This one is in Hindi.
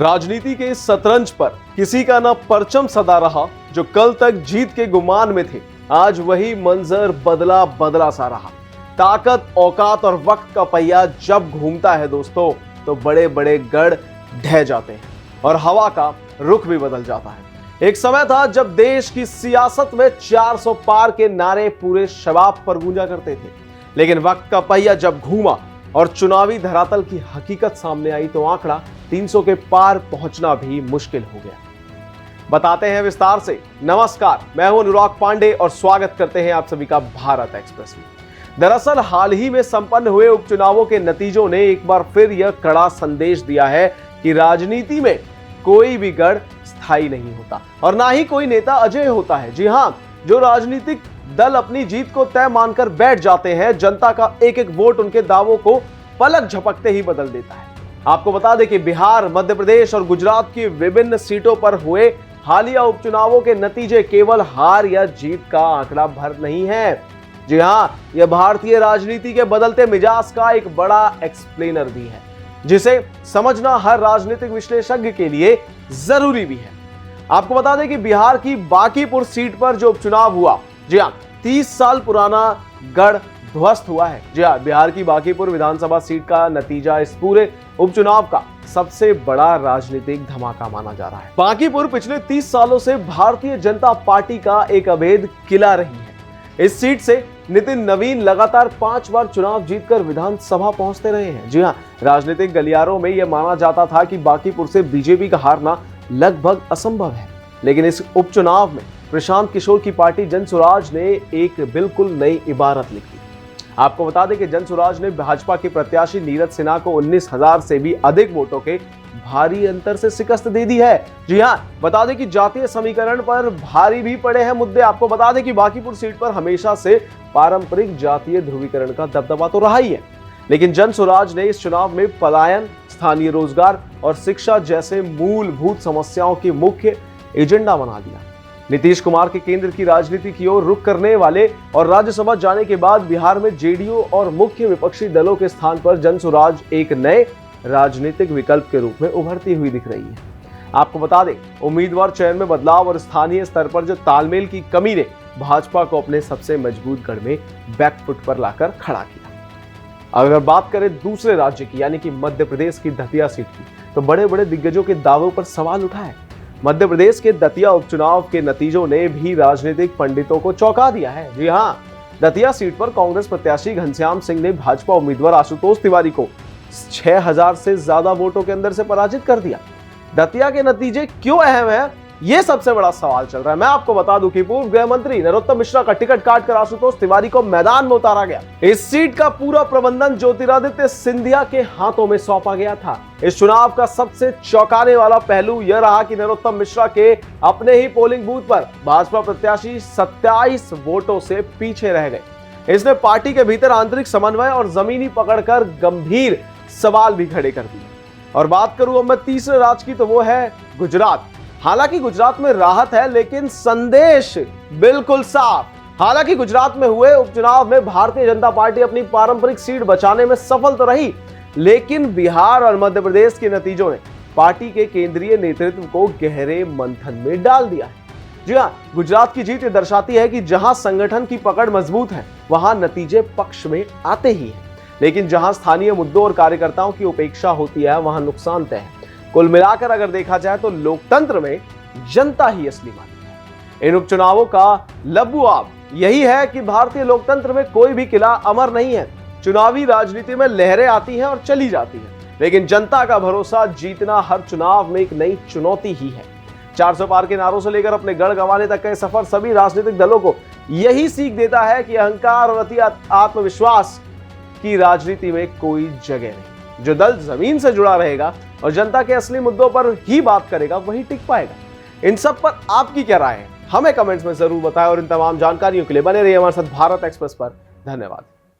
राजनीति के इस शतरंज पर किसी का ना परचम सदा रहा। जो कल तक जीत के गुमान में थे, आज वही मंजर बदला बदला सा रहा। ताकत, औकात और वक्त का पहिया जब घूमता है दोस्तों, तो बड़े बड़े गढ़ ढह जाते हैं और हवा का रुख भी बदल जाता है। एक समय था जब देश की सियासत में 400 पार के नारे पूरे शबाब पर गूंजा करते थे, लेकिन वक्त का पहिया जब घूमा और चुनावी धरातल की हकीकत सामने आई तो आंकड़ा 300 के पार पहुंचना भी मुश्किल हो गया। बताते हैं विस्तार से। नमस्कार, मैं हूं अनुराग पांडे और स्वागत करते हैं आप सभी का भारत एक्सप्रेस में। दरअसल हाल ही में संपन्न हुए उपचुनावों के नतीजों ने एक बार फिर यह कड़ा संदेश दिया है कि राजनीति में कोई भी गढ़ स्थायी नहीं होता और ना ही कोई नेता अजेय होता है। जी हां, जो राजनीतिक दल अपनी जीत को तय मानकर बैठ जाते हैं, जनता का एक एक वोट उनके दावों को पलक झपकते ही बदल देता है। आपको बता दें कि बिहार, मध्य प्रदेश और गुजरात की विभिन्न सीटों पर हुए हालिया उपचुनावों के नतीजे केवल हार या जीत का आंकड़ा भर नहीं है। जी हां, यह भारतीय राजनीति के बदलते मिजाज का एक बड़ा एक्सप्लेनर भी है, जिसे समझना हर राजनीतिक विश्लेषज्ञ के लिए जरूरी भी है। आपको बता दें कि बिहार की बांकीपुर सीट पर जो उपचुनाव हुआ, जी हां, 30 साल पुराना गढ़ ध्वस्त हुआ है। जी हां, बिहार की बांकीपुर विधानसभा सीट का नतीजा इस पूरे उपचुनाव का सबसे बड़ा राजनीतिक धमाका माना जा रहा है। बांकीपुर पिछले 30 सालों से भारतीय जनता पार्टी का एक अभेद किला रही है। इस सीट से नितिन नवीन लगातार 5 बार चुनाव जीतकर विधानसभा पहुंचते रहे हैं। जी हां, राजनीतिक गलियारों में यह माना जाता था कि बांकीपुर से बीजेपी का हारना लगभग असंभव है, लेकिन इस उपचुनाव में प्रशांत किशोर की पार्टी जनसुराज ने एक बिल्कुल नई इबारत लिखी। आपको बता दें कि जनसुराज ने भाजपा के प्रत्याशी नीरज सिन्हा को 19,000 से भी अधिक वोटों के भारी अंतर से शिकस्त दे दी है। जी हां, बता दें कि जातीय समीकरण पर भारी भी पड़े हैं मुद्दे। आपको बता दें कि बांकीपुर सीट पर हमेशा से पारंपरिक जातीय ध्रुवीकरण का दबदबा तो रहा ही है, लेकिन जनसुराज ने इस चुनाव में पलायन, स्थानीय रोजगार और शिक्षा जैसे मूलभूत समस्याओं की मुख्य एजेंडा बना दिया। नीतीश कुमार के केंद्र की राजनीति की ओर रुख करने वाले और राज्यसभा जाने के बाद बिहार में जेडीयू और मुख्य विपक्षी दलों के स्थान पर जनसुराज एक नए राजनीतिक विकल्प के रूप में उभरती हुई दिख रही है। आपको बता दें, उम्मीदवार चयन में बदलाव और स्थानीय स्तर पर जो तालमेल की कमी ने भाजपा को अपने सबसे मजबूत गढ़ में बैकफुट पर लाकर खड़ा किया। अगर बात करें दूसरे राज्य की, यानी कि मध्य प्रदेश की दतिया सीट की, तो बड़े बड़े दिग्गजों के दावों पर सवाल उठा है। मध्य प्रदेश के दतिया उपचुनाव के नतीजों ने भी राजनीतिक पंडितों को चौंका दिया है। जी हां, दतिया सीट पर कांग्रेस प्रत्याशी घनश्याम सिंह ने भाजपा उम्मीदवार आशुतोष तिवारी को 6,000 से ज्यादा वोटों के अंदर से पराजित कर दिया। दतिया के नतीजे क्यों अहम है, यह सबसे बड़ा सवाल चल रहा है। मैं आपको बता दूं कि पूर्व गृह मंत्री नरोत्तम मिश्रा का टिकट काटकर आशुतोष तिवारी को मैदान में उतारा गया। इस सीट का पूरा प्रबंधन ज्योतिरादित्य सिंधिया के हाथों में सौंपा गया था। इस चुनाव का सबसे चौंकाने वाला पहलू यह रहा कि नरोत्तम मिश्रा के अपने ही पोलिंग बूथ पर भाजपा प्रत्याशी 27 वोटों से पीछे रह गए। इसने पार्टी के भीतर आंतरिक समन्वय और जमीनी पकड़ कर गंभीर सवाल भी खड़े कर दिए। और बात करूं अब मैं तीसरे राज्य की, तो वो है गुजरात। हालांकि गुजरात में राहत है, लेकिन संदेश बिल्कुल साफ। हालांकि गुजरात में हुए उपचुनाव में भारतीय जनता पार्टी अपनी पारंपरिक सीट बचाने में सफल तो रही, लेकिन बिहार और मध्य प्रदेश के नतीजों ने पार्टी के केंद्रीय नेतृत्व को गहरे मंथन में डाल दिया है। जी हां, गुजरात की जीत दर्शाती है कि जहां संगठन की पकड़ मजबूत है, वहां नतीजे पक्ष में आते ही हैं, लेकिन जहां स्थानीय मुद्दों और कार्यकर्ताओं की उपेक्षा होती है, वहां नुकसान तय है। कुल मिलाकर अगर देखा जाए तो लोकतंत्र में जनता ही असली मालिक है। इन उपचुनावों का लबुआब यही है कि भारतीय लोकतंत्र में कोई भी किला अमर नहीं है। चुनावी राजनीति में लहरें आती हैं और चली जाती हैं, लेकिन जनता का भरोसा जीतना हर चुनाव में एक नई चुनौती ही है। 400 पार के नारों से लेकर अपने गढ़ गंवाने तक का सफर सभी राजनीतिक दलों को यही सीख देता है कि अहंकार और अति आत्मविश्वास की राजनीति में कोई जगह नहीं। जो दल जमीन से जुड़ा रहेगा और जनता के असली मुद्दों पर ही बात करेगा, वही टिक पाएगा। इन सब पर आपकी क्या राय है, हमें कमेंट्स में जरूर बताएं और इन तमाम जानकारियों के लिए बने रहिए हमारे साथ भारत एक्सप्रेस पर। धन्यवाद।